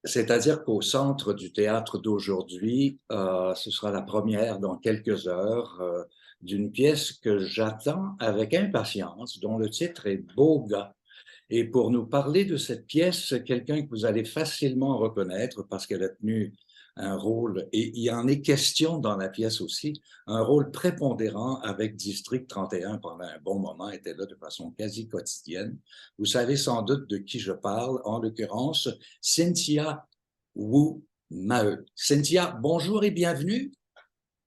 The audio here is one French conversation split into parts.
C'est-à-dire qu'au Centre du théâtre d'aujourd'hui, ce sera la première dans quelques heures d'une pièce que j'attends avec impatience, dont le titre est Beau gars. Et pour nous parler de cette pièce, quelqu'un que vous allez facilement reconnaître parce qu'elle a tenu un rôle, et il y en est question dans la pièce aussi, un rôle prépondérant avec District 31 pendant un bon moment, était là de façon quasi quotidienne. Vous savez sans doute de qui je parle, en l'occurrence, Cynthia Wu Maheu. Cynthia, bonjour et bienvenue.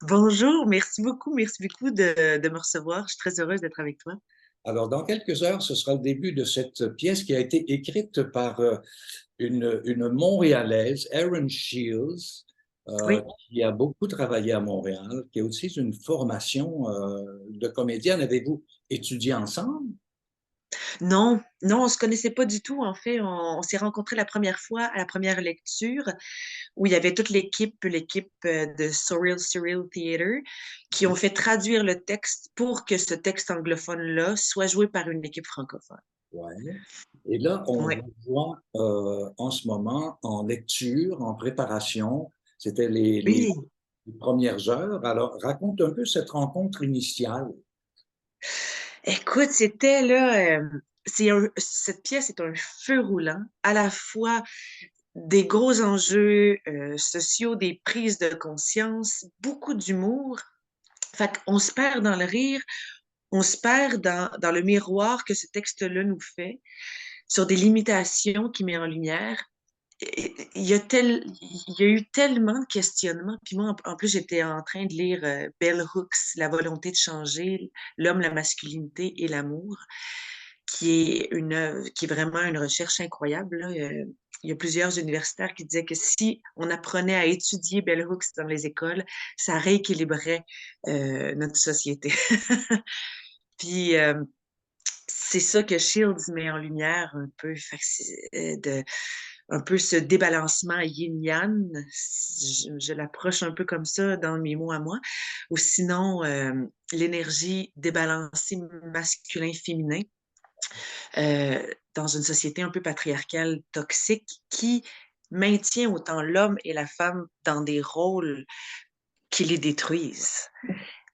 Bonjour, merci beaucoup de me recevoir. Je suis très heureuse d'être avec toi. Alors, dans quelques heures, ce sera le début de cette pièce qui a été écrite par une Montréalaise, Erin Shields, Oui, qui a beaucoup travaillé à Montréal, qui a aussi une formation de comédienne. Avez-vous étudié ensemble? non, non, on se connaissait pas du tout. En fait, on s'est rencontrés la première fois à la première lecture où il y avait toute l'équipe de Surreal Theatre qui ont fait traduire le texte pour que ce texte anglophone-là soit joué par une équipe francophone. Ouais. Et là, on Oui, vous voit en ce moment en lecture, en préparation. C'était oui. les premières heures. Alors, raconte un peu cette rencontre initiale. Écoute, c'était là, cette pièce est un feu roulant, à la fois des gros enjeux sociaux, des prises de conscience, beaucoup d'humour. Fait qu'on se perd dans le rire, on se perd dans le miroir que ce texte-là nous fait, sur des limitations qu'il met en lumière. Il y a eu tellement de questionnements. Puis moi, en plus, j'étais en train de lire Bell Hooks, La volonté de changer, l'homme, la masculinité et l'amour, qui est vraiment une recherche incroyable, là. Il y a plusieurs universitaires qui disaient que si on apprenait à étudier Bell Hooks dans les écoles, ça rééquilibrerait notre société. Puis c'est ça que Shields met en lumière un peu, fait que un peu ce débalancement yin-yang. Je l'approche un peu comme ça dans mes mots à moi. Ou sinon, l'énergie débalancée masculin-féminin dans une société un peu patriarcale, toxique, qui maintient autant l'homme et la femme dans des rôles qui les détruisent.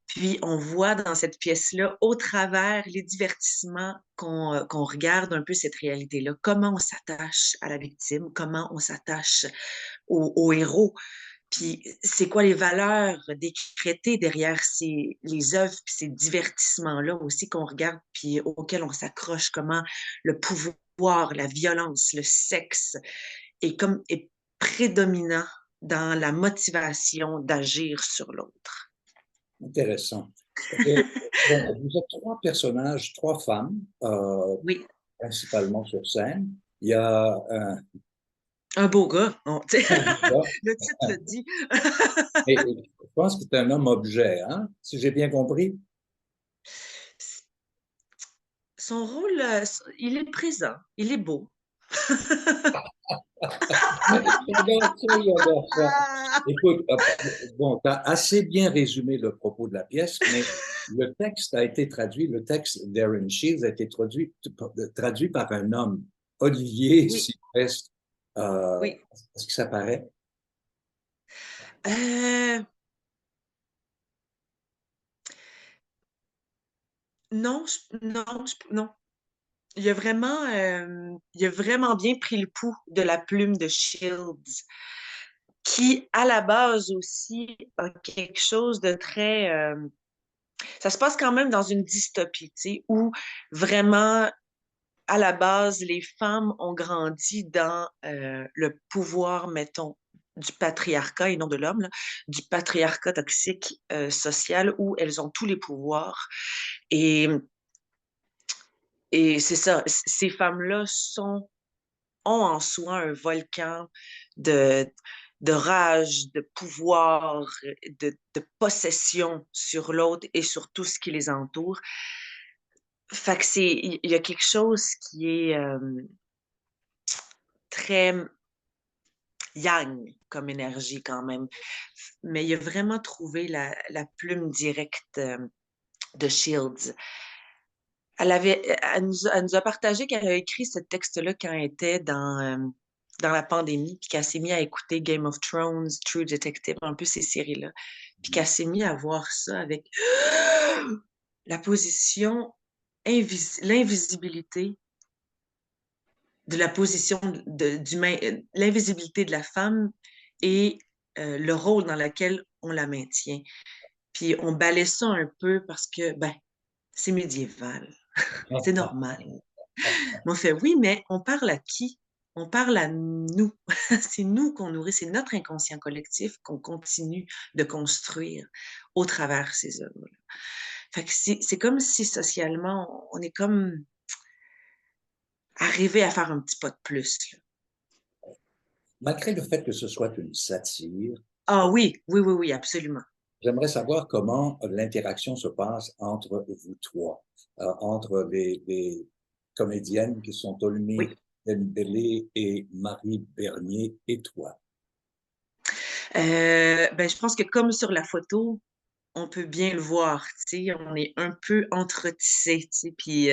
Puis on voit dans cette pièce-là, au travers les divertissements, qu'on regarde un peu cette réalité-là, comment on s'attache à la victime, comment on s'attache au héros, puis c'est quoi les valeurs décrétées derrière les œuvres, puis ces divertissements-là aussi qu'on regarde, puis auxquels on s'accroche, comment le pouvoir, la violence, le sexe est prédominant dans la motivation d'agir sur l'autre. Intéressant. Et, bon, vous êtes trois personnages, trois femmes, Oui, principalement sur scène. Il y a un beau gars, un gars, le titre le dit. et je pense que c'est un homme-objet, hein, si j'ai bien compris. Son rôle, il est présent, il est beau. J'adore ça, j'adore ça. Écoute, bon, tu as assez bien résumé le propos de la pièce, mais le texte a été traduit, le texte d'Aaron Shields a été traduit par un homme, Olivier Oui, Sylvestre. oui. Est-ce que ça paraît? Euh, non, non. Il a vraiment bien pris le pouls de la plume de Shields, qui, à la base aussi, a quelque chose de très... ça se passe quand même dans une dystopie, tu sais, où vraiment, à la base, les femmes ont grandi dans le pouvoir, mettons, du patriarcat et non de l'homme, là, du patriarcat toxique social où elles ont tous les pouvoirs. Et, et c'est ça, ces femmes-là ont en soi un volcan de, de rage, de pouvoir, de possession sur l'autre et sur tout ce qui les entoure. Fait que il y a quelque chose qui est très yang comme énergie quand même. Mais il a vraiment trouvé la plume directe de Shields. Elle nous a partagé qu'elle a écrit ce texte-là quand elle était dans la pandémie, puis qu'elle s'est mise à écouter Game of Thrones, True Detective, un peu ces séries-là, puis qu'elle s'est mise à voir ça avec la position, l'invisibilité de la position l'invisibilité de la femme et le rôle dans lequel on la maintient. Puis on balaie ça un peu parce que, ben, c'est médiéval, c'est normal. Mais on fait, oui, mais on parle à qui? On parle à nous. C'est nous qu'on nourrit, c'est notre inconscient collectif qu'on continue de construire au travers ces œuvres-là. Fait que c'est comme si socialement, on est comme arrivé à faire un petit pas de plus, là. Malgré le fait que ce soit une satire, Ah oui, oui, oui, oui, absolument. j'aimerais savoir comment l'interaction se passe entre vous trois, entre les comédiennes qui sont Olmy Oui. Dembélé et Marie Bernier et toi. Ben, je pense que comme sur la photo, on peut bien le voir, tu sais, on est un peu entretissé, tu sais, puis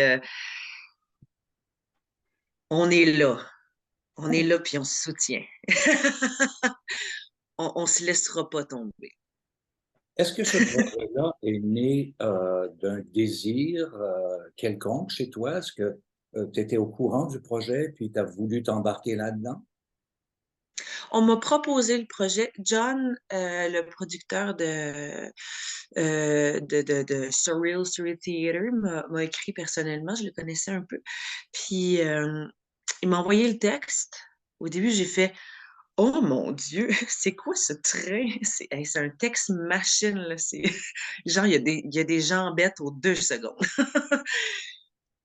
on est là. On est là, puis on se soutient. On se laissera pas tomber. Est-ce que ce projet-là est né d'un désir quelconque chez toi? Est-ce que tu étais au courant du projet puis tu as voulu t'embarquer là-dedans? On m'a proposé le projet. John, le producteur de Surreal Theater, m'a écrit personnellement. Je le connaissais un peu. Puis, il m'a envoyé le texte. Au début, j'ai fait Oh mon Dieu, c'est quoi ce train? C'est un texte machine, là. Genre, il y a des gens bêtes aux 2 secondes.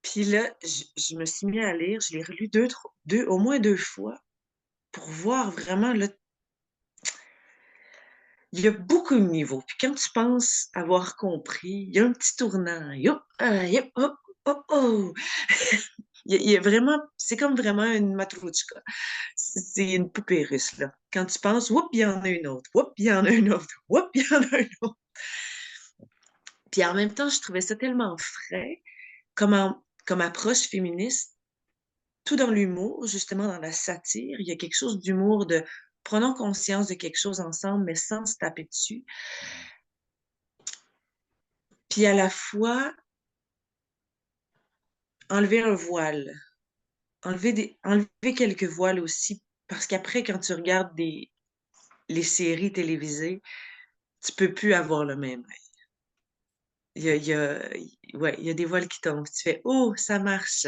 Puis là, je me suis mis à lire. Je l'ai relu au moins 2 fois pour voir vraiment, là, il y a beaucoup de niveaux. Puis quand tu penses avoir compris, il y a un petit tournant. Yop, hop, hop, oh. Il y a vraiment, c'est comme vraiment une matrouchka. C'est une poupée russe, là. Quand tu penses, whoop, il y en a une autre. Whoop, il y en a une autre. Whoop, il y en a une autre. Puis en même temps, je trouvais ça tellement frais comme approche féministe, tout dans l'humour, justement dans la satire. Il y a quelque chose d'humour de prenons conscience de quelque chose ensemble, mais sans se taper dessus. Puis à la fois, enlever un voile, enlever quelques voiles aussi, parce qu'après, quand tu regardes les séries télévisées, tu peux plus avoir le même œil. Il y a, ouais, il y a des voiles qui tombent. Tu fais, oh, ça marche,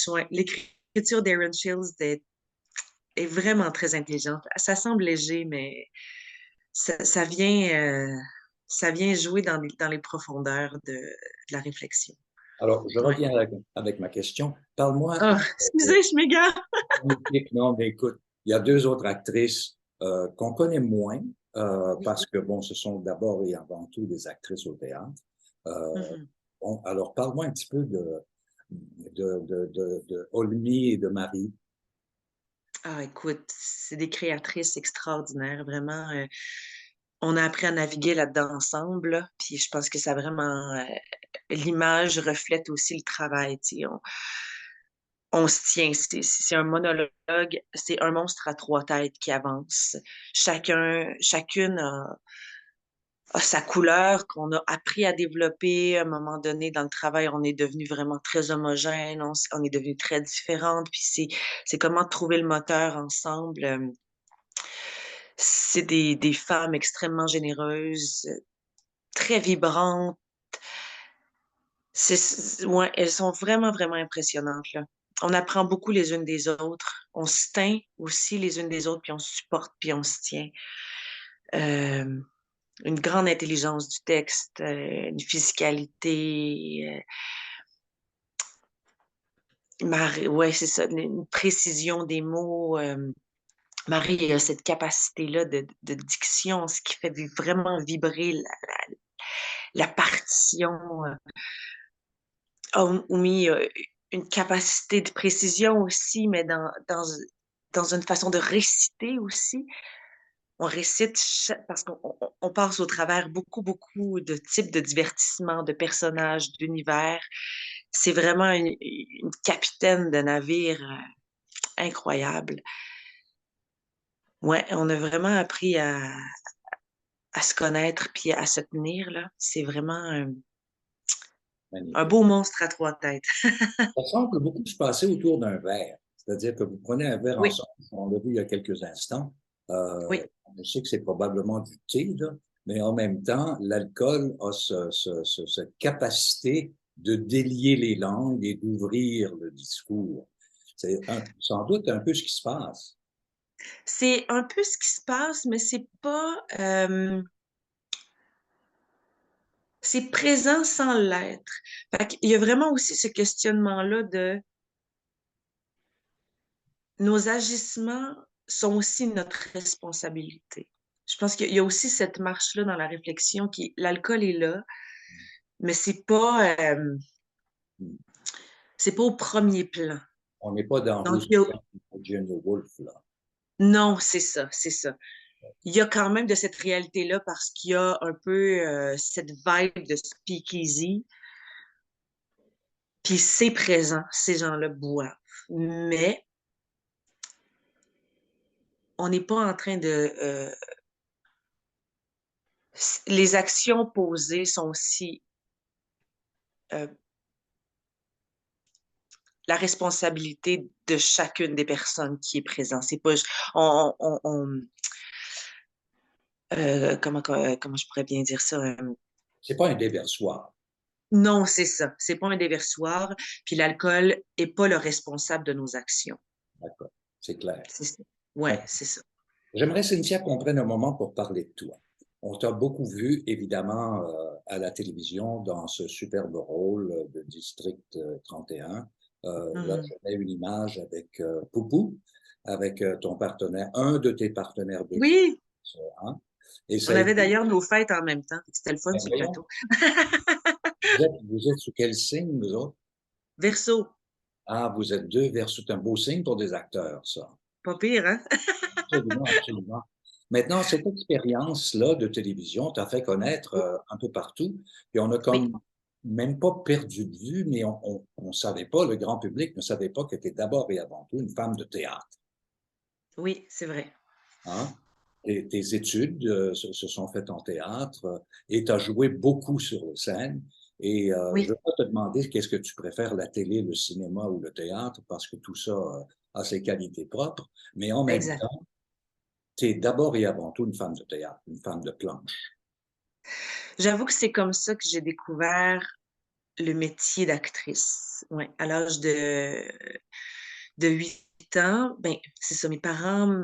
ouais. L'écriture d'Aaron Shields est vraiment très intelligente. Ça semble léger, mais ça vient jouer dans les profondeurs de la réflexion. Alors, je Ouais. reviens avec ma question. Parle-moi. Ah, excusez, je m'égare. Non, mais écoute, il y a deux autres actrices qu'on connaît moins parce Oui. que, bon, ce sont d'abord et avant tout des actrices au théâtre. Euh, Mhm. bon, alors, parle-moi un petit peu de Olmy et de Marie. Ah, écoute, c'est des créatrices extraordinaires, vraiment. On a appris à naviguer là-dedans ensemble, là, puis je pense que ça vraiment, l'image reflète aussi le travail, tu sais. On se tient, c'est un monologue, c'est un monstre à 3 têtes qui avance. Chacune a sa couleur qu'on a appris à développer. À un moment donné, dans le travail, on est devenu vraiment très homogène, on est devenu très différentes, puis c'est comment trouver le moteur ensemble. C'est des femmes extrêmement généreuses, très vibrantes. Ouais, elles sont vraiment, vraiment impressionnantes, là. On apprend beaucoup les unes des autres. On se teint aussi les unes des autres, puis on se supporte, puis on se tient. Euh, une grande intelligence du texte, une physicalité. Ouais, c'est ça, une précision des mots. Marie a cette capacité-là de diction, ce qui fait vraiment vibrer la partition. Oumi a une capacité de précision aussi, mais dans une façon de réciter aussi. On récite parce qu'on passe au travers beaucoup, beaucoup de types de divertissements, de personnages, d'univers. C'est vraiment une capitaine de navire incroyable. Ouais, on a vraiment appris à se connaître puis à se tenir, là. C'est vraiment un Magnifique. beau monstre à trois têtes. Ça semble que beaucoup se passait autour d'un verre. C'est-à-dire que vous prenez un verre Oui, ensemble, on l'a vu il y a quelques instants. oui. Je sais que c'est probablement du thé, là, mais en même temps, l'alcool a cette capacité de délier les langues et d'ouvrir le discours. C'est sans doute un peu ce qui se passe. C'est un peu ce qui se passe, mais c'est présent sans l'être. Fait qu'il y a vraiment aussi ce questionnement-là de nos agissements sont aussi notre responsabilité. Je pense qu'il y a aussi cette marche-là dans la réflexion qui, l'alcool est là, mais c'est pas au premier plan. On n'est pas dans Donc, Who's il y a- Virginia Woolf, là. non, c'est ça, c'est ça. Il y a quand même de cette réalité-là parce qu'il y a un peu cette vibe de speakeasy, puis c'est présent, ces gens-là boivent. Mais on n'est pas en train de... les actions posées sont aussi euh, la responsabilité de chacune des personnes qui est présente. C'est pas... comment je pourrais bien dire ça? C'est pas un déversoir. Non, c'est ça. C'est pas un déversoir. Puis l'alcool est pas le responsable de nos actions. D'accord, c'est clair. C'est ça. Ouais, c'est ça. J'aimerais, Cynthia, qu'on prenne un moment pour parler de toi. On t'a beaucoup vu, évidemment, à la télévision dans ce superbe rôle de District 31. Là, Mhm. je mets une image avec Poupou, avec ton partenaire, un de tes partenaires de vie. Oui, Hein? Et ça on a avait été, d'ailleurs nos fêtes en même temps. C'était le fun ben sur le voyons, plateau. vous êtes sous quel signe, vous autres? Verso, Ah, vous êtes deux versus un beau signe pour des acteurs, ça. pas pire, hein? Absolument, absolument. Maintenant, cette expérience-là de télévision t'a fait connaître un peu partout, puis on a Oui, comme même pas perdu de vue, mais on savait pas, le grand public ne savait pas que tu es d'abord et avant tout une femme de théâtre. oui, c'est vrai. Hein? Tes études se sont faites en théâtre et tu as joué beaucoup sur les scènes. Et je ne Oui, veux pas te demander qu'est-ce que tu préfères, la télé, le cinéma ou le théâtre, parce que tout ça a ses qualités propres, mais en même exact. temps, tu es d'abord et avant tout une femme de théâtre, une femme de planche. J'avoue que c'est comme ça que j'ai découvert le métier d'actrice. Ouais, à l'âge de 8 ans, ben, c'est ça, mes parents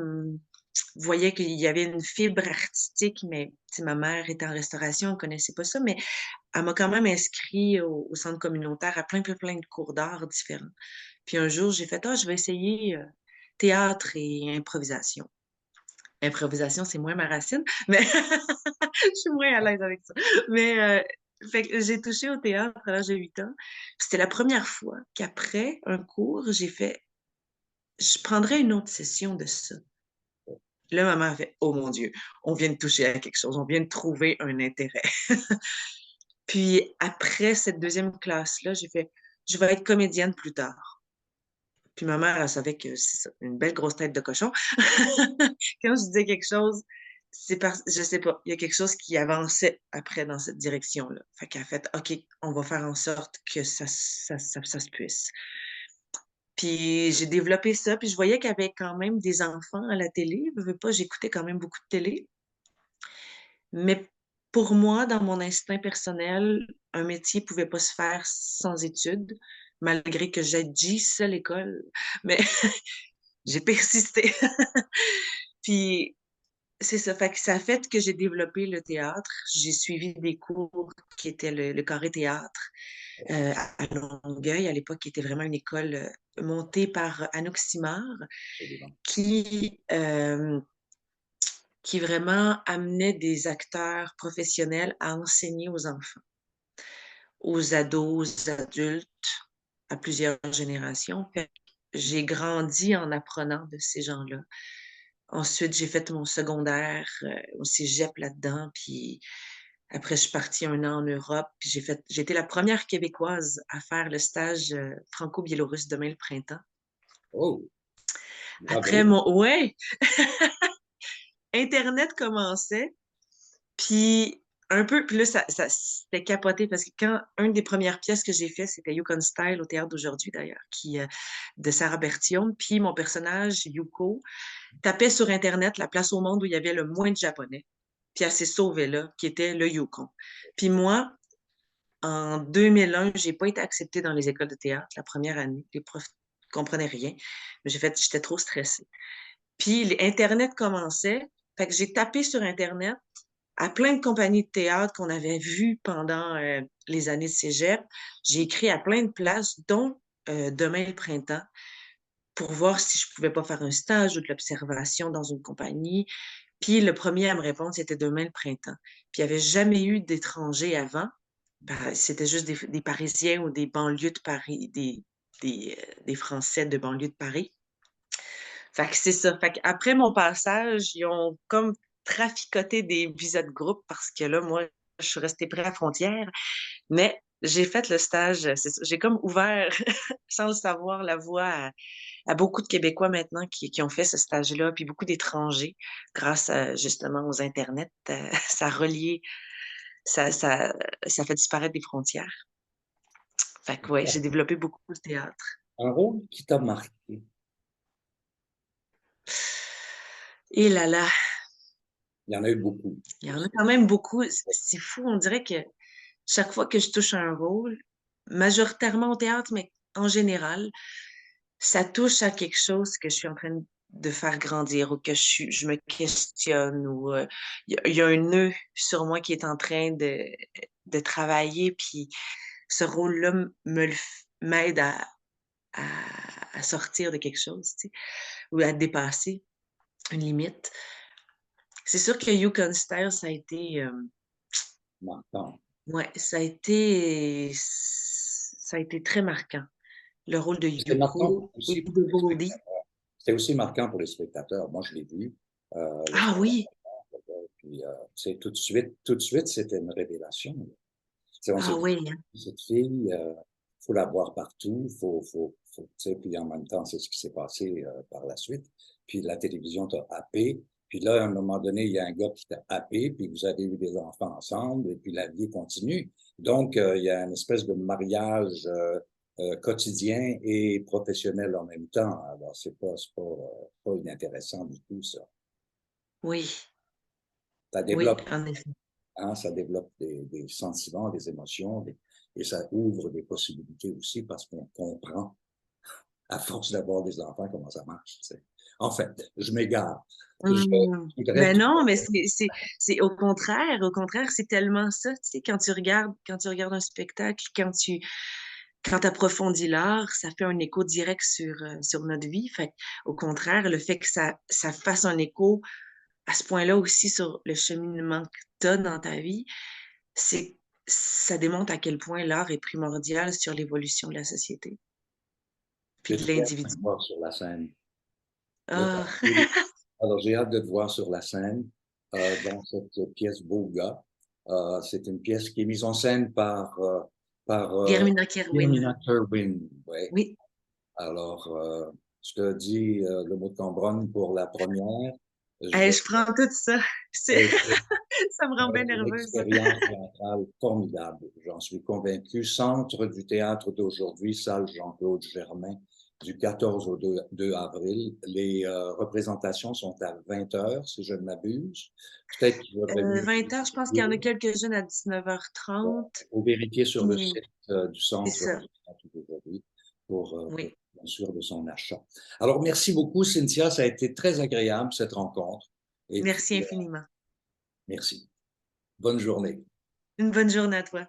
voyaient qu'il y avait une fibre artistique, mais tu sais, ma mère était en restauration, elle ne connaissait pas ça, mais elle m'a quand même inscrit au centre communautaire à plein de cours d'art différents. Puis un jour, j'ai fait, ah, je vais essayer théâtre et improvisation. Improvisation, c'est moins ma racine, mais je suis moins à l'aise avec ça. Mais fait que j'ai touché au théâtre à l'âge de 8 ans. Puis c'était la première fois qu'après un cours, j'ai fait, je prendrais une autre session de ça. Là, maman a fait, oh mon Dieu, on vient de toucher à quelque chose, on vient de trouver un intérêt. Puis après cette deuxième classe-là, j'ai fait, je vais être comédienne plus tard. Puis ma mère, elle savait que c'est ça, une belle grosse tête de cochon. Quand je disais quelque chose, je sais pas, il y a quelque chose qui avançait après dans cette direction-là. Fait qu'elle a fait, OK, on va faire en sorte que ça se puisse. Puis j'ai développé ça, puis je voyais qu'il y avait quand même des enfants à la télé. Je veux pas, j'écoutais quand même beaucoup de télé. Mais pour moi, dans mon instinct personnel, un métier pouvait pas se faire sans études, malgré que j'ai dit ça à l'école. Mais j'ai persisté. Puis c'est ça. Fait que ça a fait que j'ai développé le théâtre. J'ai suivi des cours qui étaient le carré théâtre à Longueuil, à l'époque, qui était vraiment une école montée par Anouk Simard, Absolument. qui, euh, qui vraiment amenait des acteurs professionnels à enseigner aux enfants, aux ados, aux adultes, à plusieurs générations. Fait que j'ai grandi en apprenant de ces gens-là. Ensuite, j'ai fait mon secondaire au cégep là-dedans, puis après, je suis partie un an en Europe, puis j'ai été la première Québécoise à faire le stage franco-biélorusse Demain le printemps. Oh! Après Bravo. mon... Ouais, Internet commençait, puis un peu, puis là, c'était capoté parce que quand une des premières pièces que j'ai fait, c'était Yukon Style au Théâtre d'aujourd'hui d'ailleurs, de Sarah Bertium. Puis mon personnage, Yuko, tapait sur Internet la place au monde où il y avait le moins de Japonais. Puis elle s'est sauvée là, qui était le Yukon. Puis moi, en 2001, j'ai pas été acceptée dans les écoles de théâtre la première année. Les profs ne comprenaient rien. Mais j'étais trop stressée. Puis Internet commençait. Fait que j'ai tapé sur Internet à plein de compagnies de théâtre qu'on avait vues pendant les années de cégep. J'ai écrit à plein de places, dont Demain le printemps, pour voir si je pouvais pas faire un stage ou de l'observation dans une compagnie. Puis le premier à me répondre, c'était Demain le printemps. Puis il n'y avait jamais eu d'étrangers avant. C'était juste des Parisiens ou des banlieues de Paris, des Français de banlieue de Paris. Fait que c'est ça. Fait qu'après mon passage, ils ont comme traficoté des visas de groupe parce que là, moi, je suis restée près à la frontière. Mais j'ai fait le stage, c'est ça. J'ai comme ouvert, sans le savoir, la voie à beaucoup de Québécois maintenant qui ont fait ce stage-là, puis beaucoup d'étrangers, grâce justement aux Internet. Ça relie, ça, ça, ça fait disparaître des frontières. Fait que ouais, j'ai développé beaucoup le théâtre. Un rôle qui t'a marqué. Et là là, Il y en a eu beaucoup. il y en a quand même beaucoup. C'est fou, on dirait que chaque fois que je touche à un rôle, majoritairement au théâtre, mais en général, ça touche à quelque chose que je suis en train de faire grandir ou que je me questionne ou il y a un nœud sur moi qui est en train de travailler, puis ce rôle-là m'aide à, à sortir de quelque chose, tu sais, ou à dépasser une limite. C'est sûr que Yukon Style, Marquant. ouais, ça a été très marquant. Le rôle de C'était marquant Yuko, ou aussi pour de les Goldie. spectateurs. C'était aussi marquant pour les spectateurs. Moi, je l'ai vu, le Ah spectacle. oui, Puis, tout de suite, c'était une révélation. Tu sais, on s'est ah dit, oui, hein. cette fille, faut la voir partout, tu sais, puis en même temps, c'est ce qui s'est passé par la suite. Puis la télévision t'a happé. Puis là, à un moment donné, il y a un gars qui t'a happé, puis vous avez eu des enfants ensemble, et puis la vie continue. Donc, il y a une espèce de mariage quotidien et professionnel en même temps. Alors, pas inintéressant du tout, ça. Oui, Ça oui, développe, en effet. hein, ça développe des sentiments, des émotions, et ça ouvre des possibilités aussi parce qu'on comprend, à force d'avoir des enfants, comment ça marche. Tu sais. En fait, je m'égare. Je voudrais Mais tout. non, mais c'est au contraire, c'est tellement ça, tu sais, quand tu regardes un spectacle, quand tu approfondis l'art, ça fait un écho direct sur notre vie. Fait au contraire, le fait que ça fasse un écho à ce point-là aussi sur le cheminement que tu as dans ta vie, c'est, ça démontre à quel point l'art est primordial sur l'évolution de la société, puis de J'ai hâte de l'individu. te voir sur la scène. Là, Ah, alors, j'ai hâte de te voir sur la scène dans cette pièce Beau gars. C'est une pièce qui est mise en scène par Guermina Kerwin. Irmina Kerwin. Ouais. Oui. Alors, je te dis le mot de Cambronne pour la première. Je Hey, vais je prends tout ça. c'est Ça me rend bien une nerveuse. expérience théâtrale formidable, j'en suis convaincu. Centre du théâtre d'aujourd'hui, salle Jean-Claude Germain, du 14 au 2 avril. Les représentations sont à 20 heures, si je ne m'abuse. Peut-être qu'il vaudrait mieux 20h, je pense qu'il y en a quelques-unes à 19h30. ou vérifier sur le Puis, site du c'est Centre ça. du théâtre d'aujourd'hui pour Oui. bien sûr de son achat. Alors, merci beaucoup, Cynthia. Ça a été très agréable, cette rencontre. Et puis, Merci infiniment. merci. Bonne journée. Une bonne journée à toi.